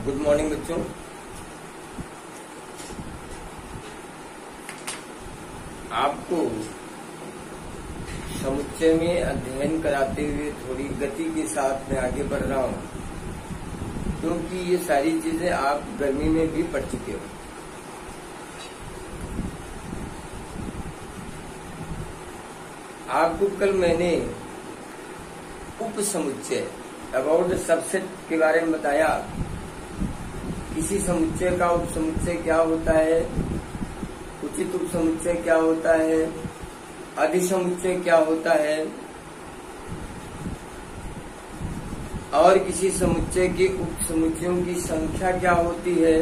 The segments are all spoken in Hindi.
गुड मॉर्निंग बच्चों। आपको समुच्चय में अध्ययन कराते हुए थोड़ी गति के साथ में आगे बढ़ रहा हूँ, क्योंकि ये सारी चीजें आप गर्मी में भी पढ़ चुके हो। आपको कल मैंने उपसमुच्चय अबाउट द सबसेट के बारे में बताया। किसी समुच्चय का उपसमुच्चय क्या होता है, उचित उपसमुच्चय क्या होता है, अधिसमुच्चय क्या होता है, और किसी समुच्चय के उपसमुच्चयों की संख्या क्या होती है।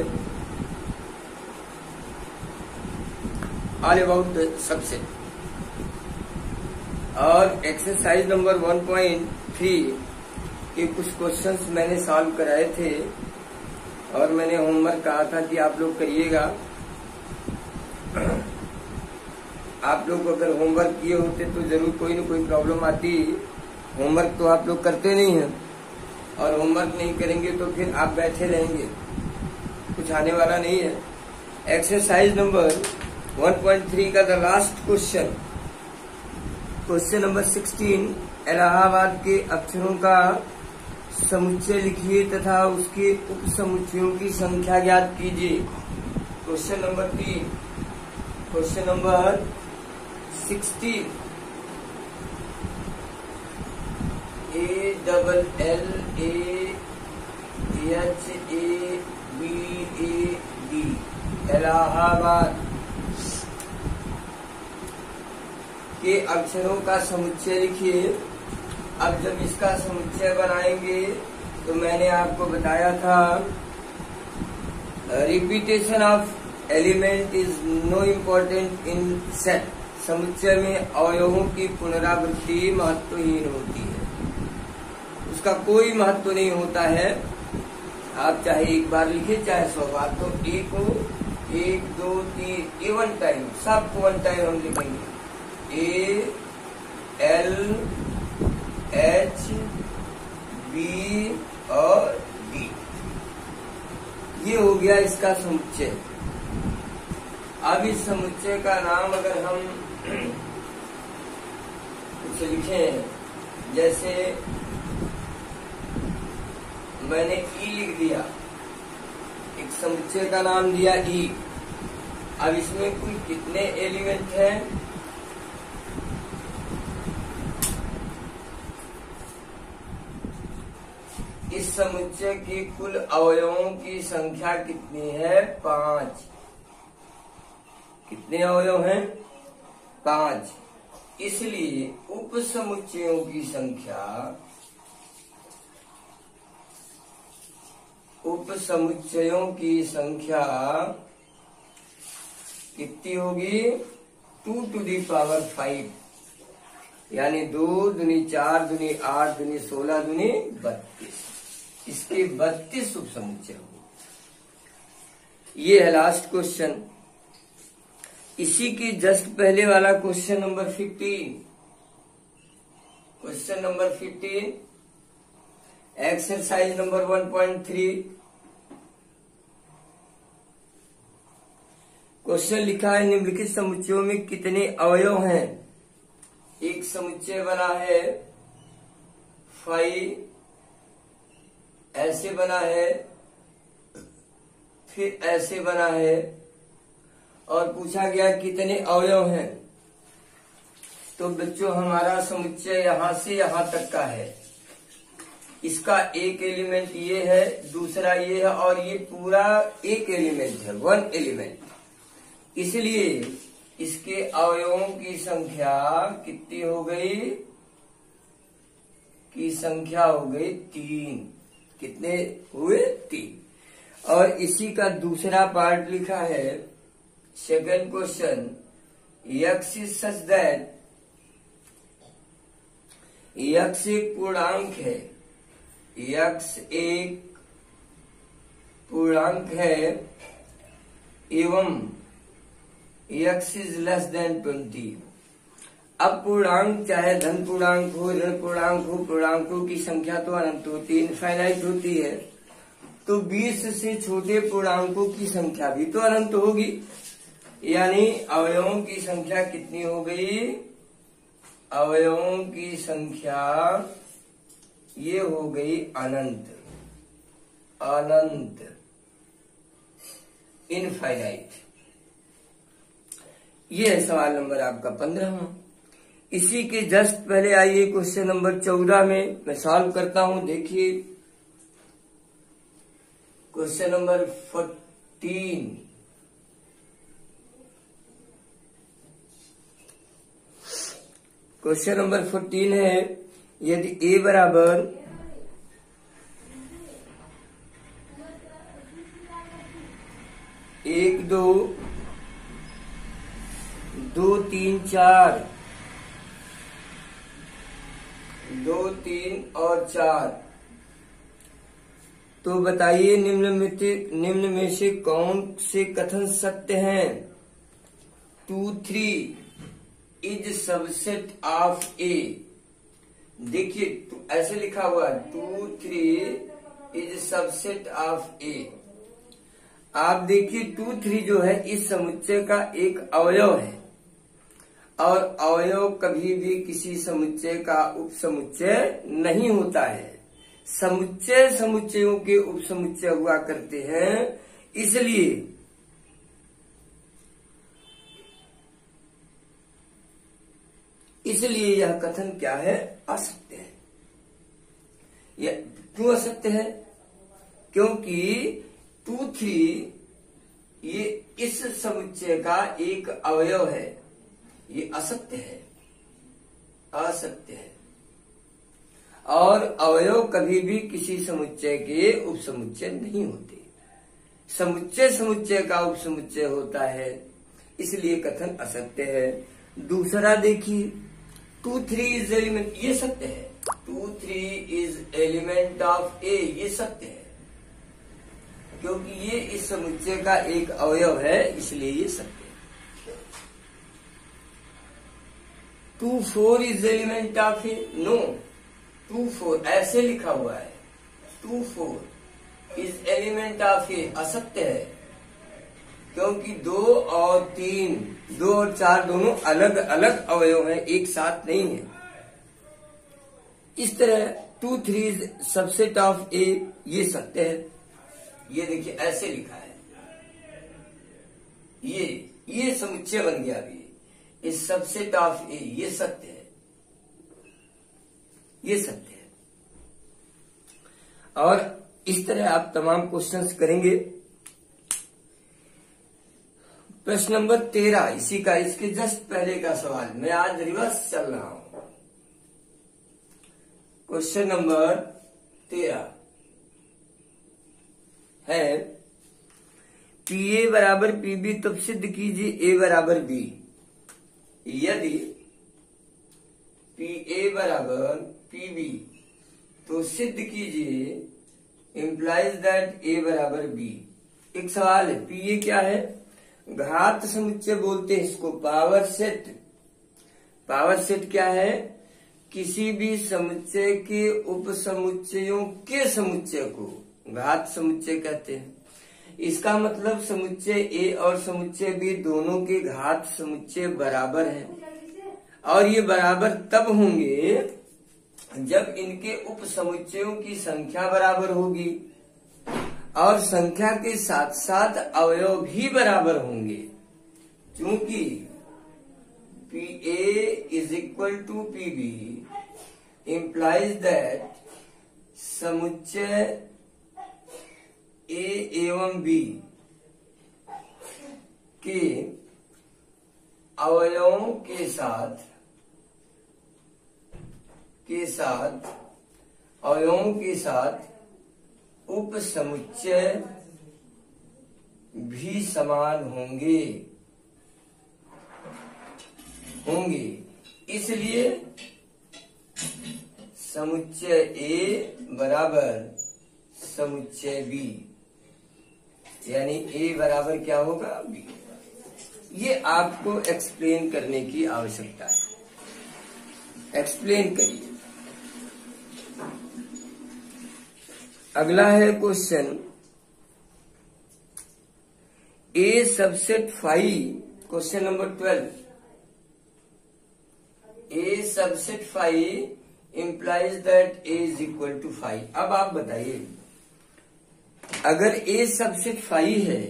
All about the subset. और एक्सरसाइज नंबर 1.3 के कुछ क्वेश्चंस मैंने सॉल्व कराए थे और मैंने होमवर्क कहा था कि आप लोग करिएगा। आप लोग अगर होमवर्क किए होते तो जरूर कोई न कोई प्रॉब्लम आती। होमवर्क तो आप लोग करते नहीं हैं, और होमवर्क नहीं करेंगे तो फिर आप बैठे रहेंगे, कुछ आने वाला नहीं है। एक्सरसाइज नंबर 1.3 का the last question, question number 16, Allahabad के अक्षरों का समुच्चय लिखिए तथा उसके उपसमुच्चयों की संख्या ज्ञात कीजिए। Question number 3, question number 16, ALLAHABAD, Allahabad के अक्षरों का समुच्चय लिखिए। अब जब इसका समुच्चय बनाएंगे तो मैंने आपको बताया था repetition of element is know important in set. समुच्चय में अवयवों की पुनरावृत्ति महत्वहीन होती है, उसका कोई महत्व नहीं होता है। आप चाहे एक बार लिखे चाहे 100 बार, तो ए को 1 2 3 ए वन टाइम, सबको वन टाइम हम लिखेंगे। ALH B और D, ये हो गया इसका समुच्चय। अब इस समुच्चय का नाम अगर हम कुछ लिखें, जैसे मैंने E लिख दिया, एक समुच्चय का नाम दिया E। अब इसमें कुल कितने एलिमेंट हैं? इस समुच्चय के कुल अवयवों की संख्या कितनी है? 5। कितने अवयव हैं? 5। इसलिए उपसमुच्चयों की संख्या, उपसमुच्चयों की संख्या कितनी होगी? 2 to the power 5, यानी 2 दूनी 4 दूनी 8 दूनी 16 दूनी 32। इसके 32 उपसमुच्चय होंगे। ये है लास्ट क्वेश्चन। इसी के जस्ट पहले वाला question number 15, question number 15, exercise number 1.3। Question लिखा है निम्नलिखित समुच्चयों में कितने अवयव हैं? एक समुच्चय बना है 5, ऐसे बना है, फिर ऐसे बना है, और पूछा गया कितने अवयव हैं। तो बच्चों हमारा समुच्चय यहां से यहां तक का है। इसका एक एलिमेंट ये है, दूसरा ये है, और ये पूरा एक एलिमेंट है, 1 एलिमेंट। इसलिए इसके अवयवों की संख्या कितनी हो गई? की संख्या हो गई 3। कितने हुए? 3। और इसी का दूसरा पार्ट लिखा है, second question, x is such that, x एक पूर्णांक है, x एक पूर्णांक है एवं x इज लेस देन 20। अब पूर्णांक चाहे धन पूर्णांक हो, ऋण पूर्णांक हो, पूर्णांकों की संख्या तो अनंत होती है, इनफाइनाइट होती है। तो 20 से छोटे पूर्णांकों की संख्या भी तो अनंत होगी, यानी अवयवों की संख्या कितनी हो गई? अवयवों की संख्या ये हो गई अनंत, अनंत, इनफाइनाइट। ये है सवाल नंबर आपका 15। इसी के जस्ट पहले आइए क्वेश्चन नंबर 14 में मैं सॉल्व करता हूं। देखिए क्वेश्चन नंबर 14। क्वेश्चन नंबर 14 है, यदि a बराबर 1 2 2 3 4 2 3 और 4, तो बताइए निम्न में से कौन से कथन सत्य हैं? 2 3 इज सबसेट ऑफ ए। देखिए ऐसे लिखा हुआ 2 3 इज सबसेट ऑफ ए। आप देखिए 2 3 जो है इस समुच्चय का एक अवयव है, और अवयव कभी भी किसी समुच्चय का उपसमुच्चय नहीं होता है। समुच्चय समुच्चयों के उपसमुच्चय हुआ करते हैं, इसलिए यह कथन क्या है? असत्य है। यह क्यों असत्य है? क्योंकि 2 3 ये इस समुच्चय का एक अवयव है, ये असत्य है, असत्य है। और अवयव कभी भी किसी समुच्चय के उपसमुच्चय नहीं होते, समुच्चय समुच्चय का उपसमुच्चय होता है, इसलिए कथन असत्य है। दूसरा देखिए 2 3 इज एलिमेंट, ये सत्य है। 2 3 इज एलिमेंट ऑफ ए, ये सत्य है, क्योंकि ये इस समुच्चय का एक अवयव है, इसलिए ये सत्य है। 2 4 is element of A, no. 2 4 ऐसे लिखा हुआ है, 2 4 इज एलिमेंट ऑफ ए, असत्य है, क्योंकि 2 और 3, 2 और 4 दोनों अलग अलग अवयव हैं, एक साथ नहीं है। इस तरह 2 3 सबसेट ऑफ ए, ये सत्य है। ये देखिए ऐसे लिखा है, ये समुच्चय बन गया अभी, इस सबसेट ऑफ ए, ये सत्य है, ये सत्य है। और इस तरह आप तमाम क्वेश्चंस करेंगे। प्रश्न नंबर 13 इसी का, इसके जस्ट पहले का सवाल, मैं आज रिवर्स चल रहा हूं। क्वेश्चन नंबर 13 है, पीए बराबर पीबी, तब सिद्ध कीजिए ए बराबर बी। यदि पीए बराबर पीबी, तो सिद्ध कीजिए इंप्लाइज दैट ए बराबर बी। एक सवाल है, पीए क्या है? घात समुच्चय बोलते हैं इसको, पावर सेट। पावर सेट क्या है? किसी भी समुच्चय के उपसमुच्चयों के समुच्चय को घात समुच्चय कहते हैं। इसका मतलब समुच्चय ए और समुच्चय बी दोनों के घात समुच्चय बराबर हैं, और ये बराबर तब होंगे जब इनके उपसमुच्चयों की संख्या बराबर होगी, और संख्या के साथ साथ अवयव भी बराबर होंगे। क्योंकि PA is equal to PB implies that समुच्चय A एवं B के अवयवों के साथ उपसमुच्चय भी समान होंगे। इसलिए समुच्चय A बराबर समुच्चय B, यानी A बराबर क्या होगा? B। ये आपको एक्सप्लेन करने की आवश्यकता है, एक्सप्लेन करिए। अगला है question A subset five, question number 12, A subset five implies that A is equal to 5। अब आप बताइए, अगर ए सबसेट 5 है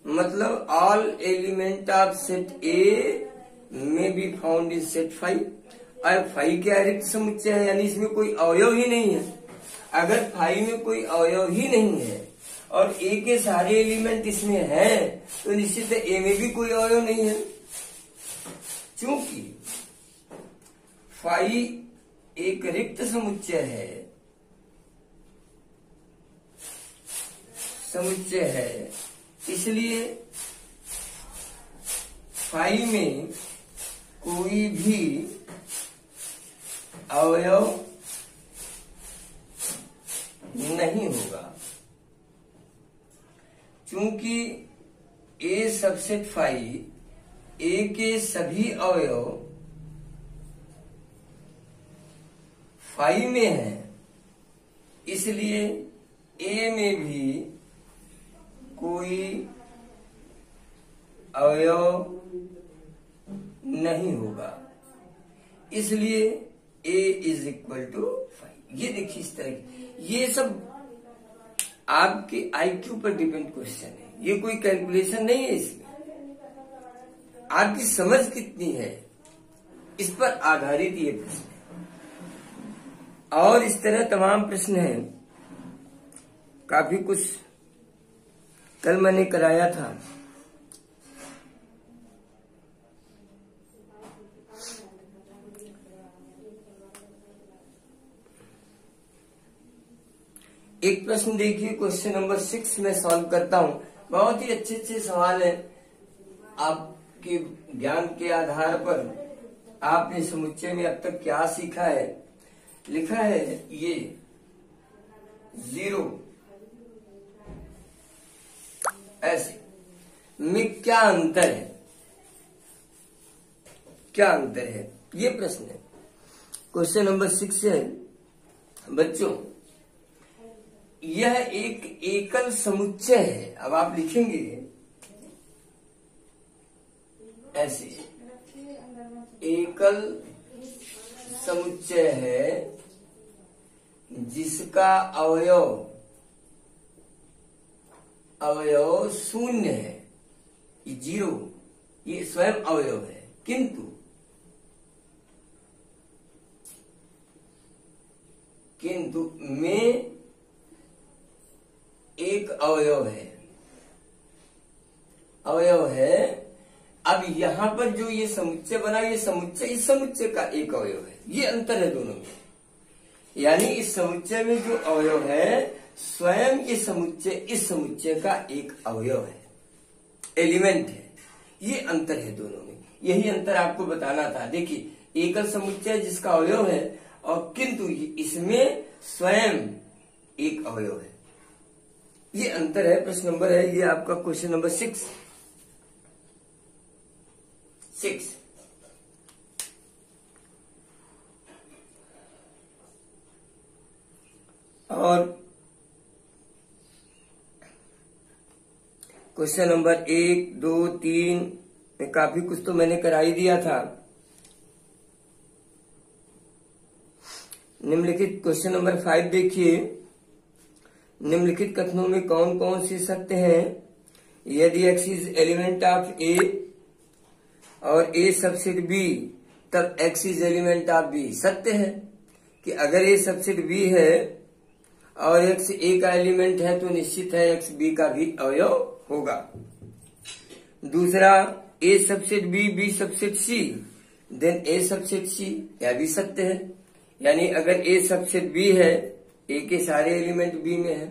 मतलब ऑल एलिमेंट ऑफ सेट ए में बी फाउंड इन सेट 5, और 5 क्या रिक्त समुच्चय है, यानी इसमें कोई अवयव ही नहीं है। अगर 5 में कोई अवयव ही नहीं है और ए के सारे एलिमेंट इसमें हैं, तो निश्चित है ए में भी कोई अवयव नहीं है। चूंकि 5 एक रिक्त समुच्चय है, इसलिए 5 में कोई भी अवयव नहीं होगा। चूंकि ए सबसेट 5 ए के सभी अवयव 5 में है, इसलिए ए में भी कोई अवयव नहीं होगा, इसलिए ए इज इक्वल टू 5। ये देखिए इस तरह की, ये सब आपके आईक्यू पर डिपेंड क्वेश्चन है, ये कोई कैलकुलेशन नहीं है। इसमें आपकी समझ कितनी है इस पर आधारित ये प्रश्न है। और इस तरह तमाम प्रश्न हैं, काफी कुछ कल मैंने कराया था। एक प्रश्न देखिए, क्वेश्चन नंबर 6 में सॉल्व करता हूं। बहुत ही अच्छे अच्छे सवाल हैं, आपके ज्ञान के आधार पर आपने समुच्चय में अब तक क्या सीखा है। लिखा है ये 0 ऐसे में क्या अंतर है, क्या अंतर है, ये प्रश्न है। क्वेश्चन नंबर 6 है बच्चों, यह एक एकल समुच्चय है। अब आप लिखेंगे ऐसे, एकल समुच्चय है जिसका अवयव शून्य है, ये 0, ये स्वयं अवयव है, किंतु में एक अवयव है। अब यहां पर जो ये समुच्चय बना, ये समुच्चय इस समुच्चय का एक अवयव है। ये अंतर है दोनों में, यानी इस समुच्चय में जो अवयव है स्वयं ये समुच्चय इस समुच्चय का एक अवयव है, एलिमेंट है। ये अंतर है दोनों में, यही अंतर आपको बताना था। देखिए, एकल समुच्चय जिसका अवयव है और किंतु इसमें स्वयं एक अवयव है, ये अंतर है। प्रश्न नंबर है ये आपका क्वेश्चन नंबर 6। और क्वेश्चन नंबर 1, 2, 3 में काफी कुछ तो मैंने करा ही दिया था। निम्नलिखित क्वेश्चन नंबर 5 देखिए, निम्नलिखित कथनों में कौन कौन से सत्य हैं। यदि x is element of A और ए सबसेट बी, तब x is element of B. सत्य है कि अगर ए सबसेट बी है और x ए का एलिमेंट है तो निश्चित है x बी का भी अवयव होगा। दूसरा, ए सबसेट बी, बी सबसेट सी, देन ए सबसेट सी, यह भी सत्य है। यानी अगर ए सबसेट बी है, ए के सारे एलिमेंट बी में है,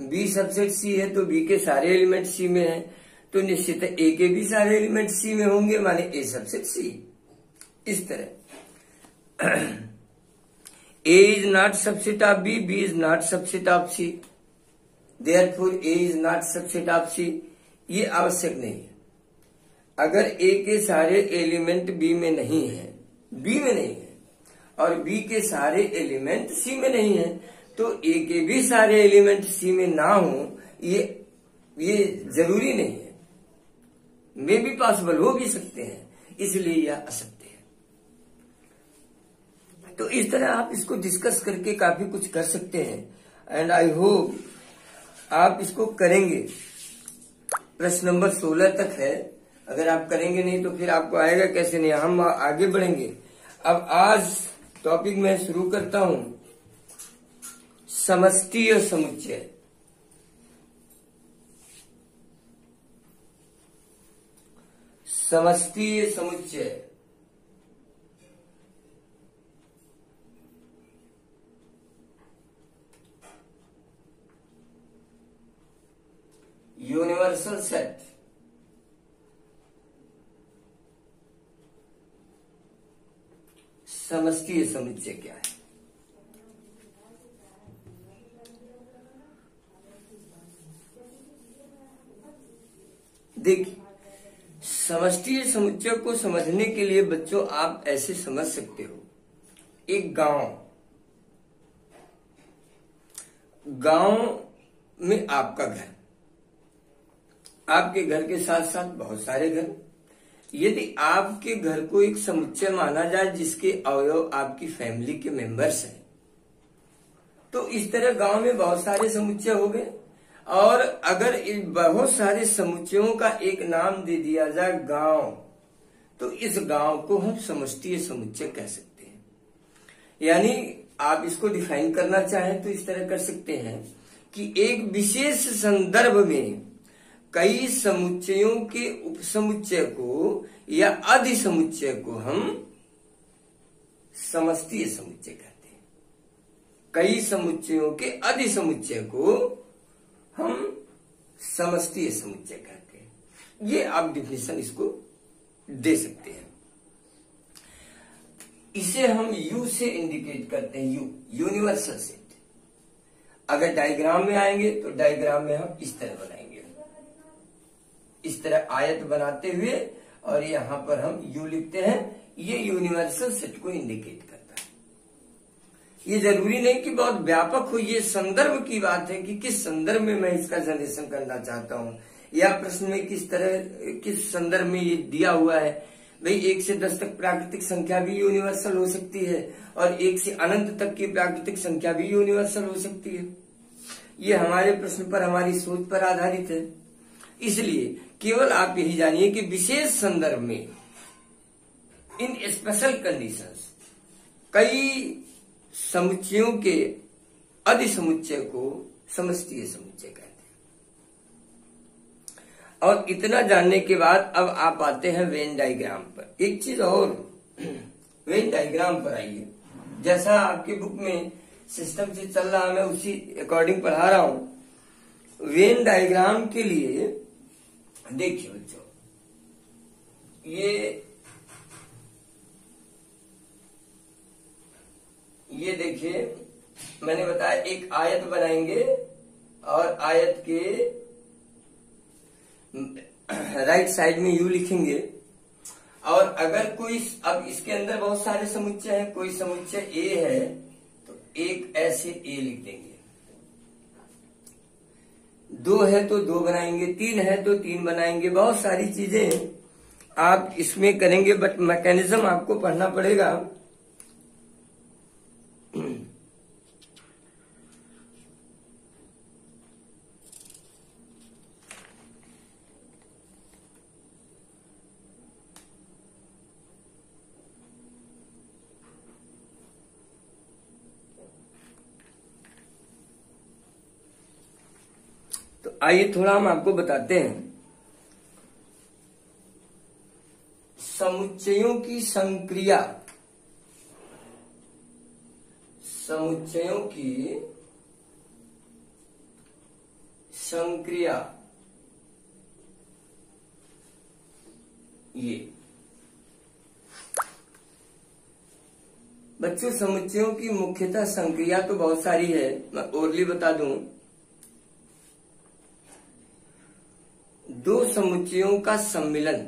बी सबसेट सी है तो बी के सारे एलिमेंट सी में है, तो निश्चित है ए के भी सारे एलिमेंट सी में होंगे, माने ए सबसेट सी। इस तरह A is not subset of B, B is not subset of C, therefore A is not subset of C. ये आवश्यक नहीं है। अगर ए के सारे एलिमेंट बी में नहीं है, बी में नहीं है, और बी के सारे एलिमेंट सी में नहीं है, तो ए के भी सारे एलिमेंट सी में ना हो, ये जरूरी नहीं है। में भी पॉसिबल हो भी सकते हैं, इसलिए यह असत्य है। तो इस तरह आप इसको डिस्कस करके काफी कुछ कर सकते हैं एंड आई होप आप इसको करेंगे। प्रश्न नंबर 16 तक है, अगर आप करेंगे नहीं तो फिर आपको आएगा कैसे नहीं, हम आगे बढ़ेंगे। अब आज टॉपिक मैं शुरू करता हूं, समष्टीय समुच्चय। समष्टीय समुच्चय यूनिवर्सल सेट। समष्टीय समुच्चय क्या है? देखिए, समष्टीय समुच्चय को समझने के लिए बच्चों आप ऐसे समझ सकते हो, एक गांव में आपका घर, आपके घर के साथ साथ बहुत सारे घर। यदि आपके घर को एक समुच्चय माना जाए जिसके अवयव आपकी फैमिली के मेंबर्स हैं, तो इस तरह गांव में बहुत सारे समुच्चय हो गए। और अगर इन बहुत सारे समुच्चयों का एक नाम दे दिया जाए गांव, तो इस गांव को हम समष्टीय समुच्चय कह सकते हैं। यानी आप इसको डिफाइन करना चाहें तो इस तरह कर सकते हैं कि एक विशेष संदर्भ में कई समुच्चयों के उपसमुच्चय को या अधिसमुच्चय को हम समष्टीय समुच्चय कहते हैं। कई समुच्चयों के अधिसमुच्चय को हम समष्टीय समुच्चय कहते हैं। ये आप डिफिनेशन इसको दे सकते हैं। इसे हम यू से इंडिकेट करते हैं, यू यूनिवर्सल सेट। अगर डायग्राम में आएंगे तो डायग्राम में हम इस तरह बनाएंगे, इस तरह आयत बनाते हुए, और यहां पर हम यू लिखते हैं। ये यूनिवर्सल सेट को इंडिकेट करता है। ये जरूरी नहीं कि बहुत व्यापक हो, ये संदर्भ की बात है कि किस संदर्भ में मैं इसका जनरेशन करना चाहता हूं, या प्रश्न में किस तरह किस संदर्भ में ये दिया हुआ है। भाई 1 से 10 तक प्राकृतिक संख्या भी यूनिवर्सल हो सकती है, और 1 से अनंत तक की प्राकृतिक संख्या भी यूनिवर्सल हो सकती है। ये हमारे प्रश्न पर, हमारी सोच पर आधारित है। इसलिए केवल आप यही जानिए कि विशेष संदर्भ में, इन स्पेशल कंडीशंस, कई समुच्चयों के अधिसमुच्चय को समष्टीय समुच्चय कहते हैं। और इतना जानने के बाद अब आप आते हैं वेन डायग्राम पर। एक चीज और, वेन डायग्राम पर आइए। जैसा आपकी बुक में सिस्टम से चल रहा, मैं उसी अकॉर्डिंग पढ़ा रहा हूं। वेन डायग्राम के लिए देखिए बच्चों, ये देखिए, मैंने बताया एक आयत बनाएंगे और आयत के राइट साइड में यू लिखेंगे। और अगर कोई, अब इसके अंदर बहुत सारे समुच्चय हैं, कोई समुच्चय ए है तो एक ऐसे ए लिख देंगे, 2 है तो 2 बनाएंगे, 3 है तो 3 बनाएंगे। बहुत सारी चीजें आप इसमें करेंगे, बट मैकेनिज्म आपको पढ़ना पड़ेगा। तो आइए थोड़ा हम आपको बताते हैं समुच्चयों की संक्रिया। समुच्चयों की संक्रिया, ये बच्चों समुच्चयों की मुख्यतः संक्रिया तो बहुत सारी है, मैं ओरली बता दूं। 2 समुच्चयों का सम्मिलन,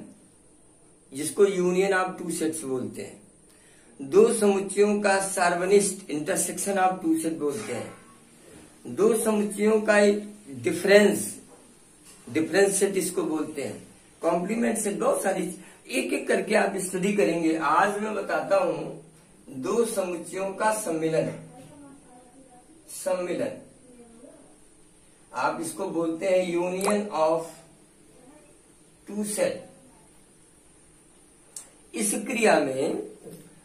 जिसको यूनियन ऑफ 2 सेट्स बोलते हैं। 2 समुच्चयों का सार्वनिष्ठ, इंटरसेक्शन ऑफ 2 सेट बोलते हैं। 2 समुच्चयों का डिफरेंस सेट इसको बोलते हैं। कॉम्प्लीमेंट से बहुत सारी एक एक करके आप स्टडी करेंगे। आज मैं बताता हूं दो समुच्चयों का सम्मिलन। सम्मिलन आप इसको बोलते हैं यूनियन ऑफ टू सेट। इस क्रिया में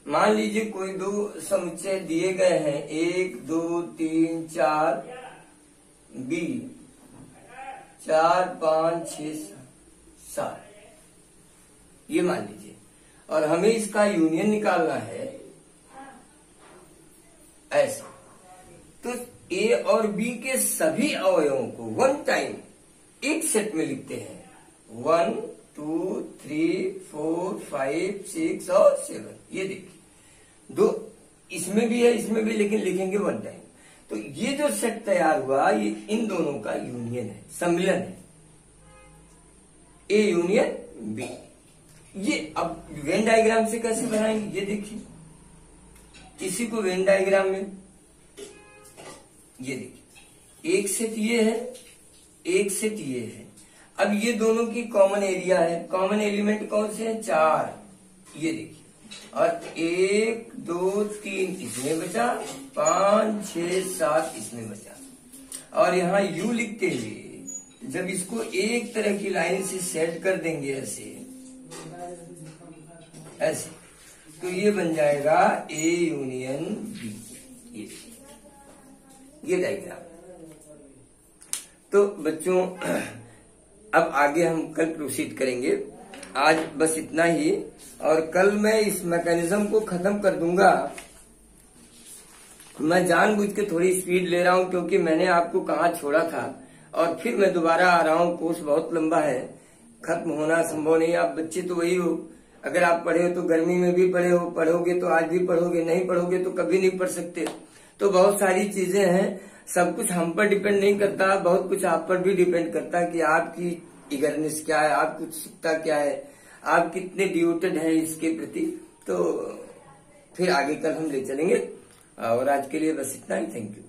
मान लीजिए कोई दो समुच्चय दिए गए हैं, 1 2 3 4 बी 4 5 6 7, ये मान लीजिए, और हमें इसका यूनियन निकालना है ऐसा। तो ए और बी के सभी अवयवों को वन टाइम एक सेट में लिखते हैं, 1 2 3 4 5 6 और 7। ये देखिए दो इसमें भी है इसमें भी, लेकिन लिखेंगे वन टाइम। तो ये जो सेट तैयार हुआ ये इन दोनों का यूनियन है, सम्मिलन है, ए यूनियन बी। ये अब वेन डायग्राम से कैसे बनाएंगे, ये देखिए, इसी को वेन डायग्राम में ये देखिए, एक सेट ये है, एक सेट ये है। अब ये दोनों की कॉमन एरिया है, कॉमन एलिमेंट कौन से हैं, 4, ये देखिए, और 1 2 3 इसमें बचा, 5 6 7 इसमें बचा। और यहां यू लिखते हुए जब इसको एक तरह की लाइन से सेट कर देंगे ऐसे ऐसे, तो ये बन जाएगा ए यूनियन बी। ये डायग्राम। तो बच्चों अब आगे हम कल प्रोसीड करेंगे, आज बस इतना ही, और कल मैं इस मैकेनिज्म को खत्म कर दूंगा। मैं जानबूझ के थोड़ी स्पीड ले रहा हूं क्योंकि मैंने आपको कहाँ छोड़ा था और फिर मैं दोबारा आ रहा हूं। कोर्स बहुत लंबा है, खत्म होना संभव नहीं। आप बच्चे तो वही हो, अगर आप पढ़े हो तो गर्मी में भी पढ़े हो, पढ़ोगे तो आज भी पढ़ोगे, नहीं पढ़ोगे तो कभी नहीं पढ़ सकते। तो बहुत सारी चीजें हैं, सब कुछ हम पर डिपेंड नहीं करता, बहुत कुछ आप पर भी डिपेंड करता है कि आपकी इगरनेस क्या है, आपकी उत्सुकता क्या है, आप कितने डिवोटेड हैं इसके प्रति। तो फिर आगे कल हम ले चलेंगे, और आज के लिए बस इतना ही। Thank you.